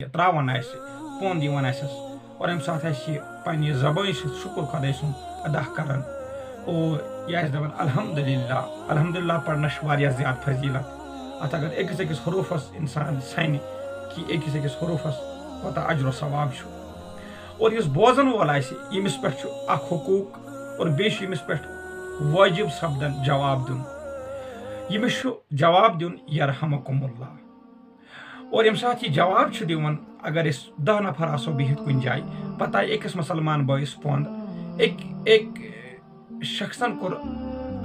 تراون پوند دِوان آسٮ۪س اور اَمہِ ساتہٕ آسہِ یہِ پنٛنہِ زبٲنۍ سۭتۍ شُکر خۄداے سُنٛد ادا کران اور یہِ آسہِ دپان الحمدللہ الحمدللہ پرنس چھُ واریاہ زیادٕ فضیلت اتھ اگر أکِس أکِس حروٗفس انسان سنہِ کہِ أکِس أکِس حروٗفس کوتاہ اجر و ثواب چھُ اور یُس بوزن وول آسہِ ییٚمِس پٮ۪ٹھ چھُ اکھ حقوٗق اور بیٚیہِ چھُ ییٚمِس پٮ۪ٹھ وٲجب سپدان جواب دیُن ییٚمِس چھُ جواب دیُن یرحمکم اللہ اور ییٚمہِ ساتہٕ یہِ جواب چھُ دِوان اگر أسۍ 10 نفر آسو بِہِتھ کُنہِ جایہِ پتہٕ آیہِ أکِس مسلمان بٲیِس پوند أکۍ شخصن کوٚر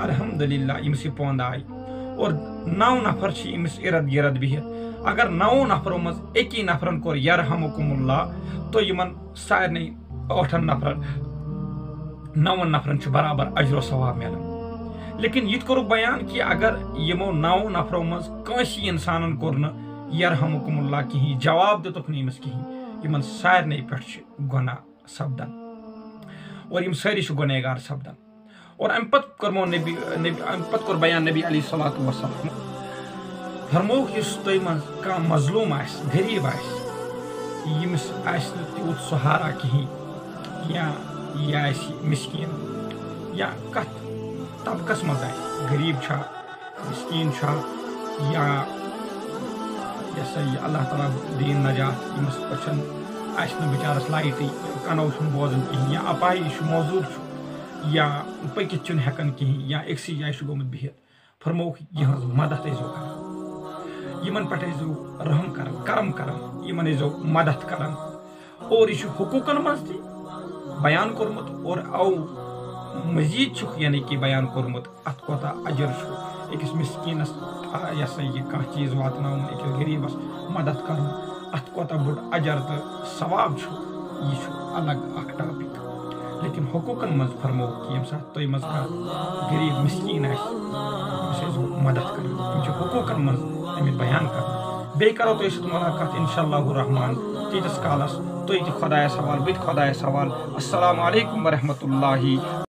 الحمدللہ ییٚمِس یہِ پوند آیہِ اور 9 نفر چھِ ییٚمِس اِرد گِرد بِہِتھ اگر 9 نفرو منٛز أکی نفرن کوٚر یرحمکم اللہ تہٕ یِمن سارنٕے 8 نفرن 9 نفرن چھُ برابر اجر و ثواب میلان لیکن یہِ تہِ کوٚرُکھ بیان کہِ اگر یِمو 9 نفرو منٛز کٲنٛسی انسانن کوٚر نہٕ یرحمکم اللہ کِہیٖنۍ جواب دِتُکھ نہٕ ییٚمِس کِہیٖنۍ یِمن سارنٕے پٮ۪ٹھ چھِ گۄناہ سپدان اور یِم سٲری چھِ گۄنہگار سپدان اور امہِ پتہٕ کوٚر بیان نبی علیہ الصلوۃ والسلام فرمووُکھ یُس تۄہہِ منٛز کانٛہہ مظلوٗم آسہِ غریٖب آسہِ ییٚمِس آسہِ نہٕ تیوٗت سہارا کِہیٖنۍ یا یہِ آسہِ مِسکیٖن یا کتھ طبقس منٛز آسہِ غریٖب چھا مِسکیٖن چھا یا یہِ ہسا یہِ اللہ تعالیٰ دِیِن نجات ییٚمِس أچھن آسہِ نہٕ بِچارس لایٹٕے کنو چھُنہٕ بوزان کِہیٖنۍ یا اپاہی چھُ موزوٗر چھُ یا پٔکِتھ چھُنہٕ ہٮ۪کان کِہیٖنۍ یا أکسٕے جایہِ چھُ گوٚمُت بِہِتھ فرمووُکھ یِہٕنٛز مدد ٲسۍزیو کران یِمن پٮ۪ٹھ ٲسۍزیو رحم کران کرم کران یِمن ٲسۍزیو مدد کران اور یہِ چھُ حقوٗقن منٛز تہِ بیان کوٚرمُت اور مزیٖد چھُکھ یعنی کہِ بیان کوٚرمُت اتھ کوتاہ اجر چھُ أکِس مِسکیٖنس یہِ ہسا یہِ کانٛہہ چیٖز واتناوُن أکِس غریٖبس مدد کرُن اتھ کوتاہ بوٚڑ اجر تہٕ ثواب چھُ یہِ چھُ الگ اکھ ٹاپِک لیکن حقوٗقن منٛز فرمووُکھ کہِ ییٚمہِ ساتہٕ تۄہہِ منٛز کانٛہہ غریٖب مِسکیٖن آسہِ أمِس ٲسۍزیو مدد کران یِم چھِ حقوٗقن منٛز امیُک بیان کران بیٚیہِ کرو تۄہہِ سۭتۍ مُلاقات انشاء اللہ الرحمان تیٖتِس کالس تُہۍ تہِ خۄدایس حوالہٕ بہٕ تہِ خۄدایس حوالہٕ السلام علیکم ورحمتہ اللہ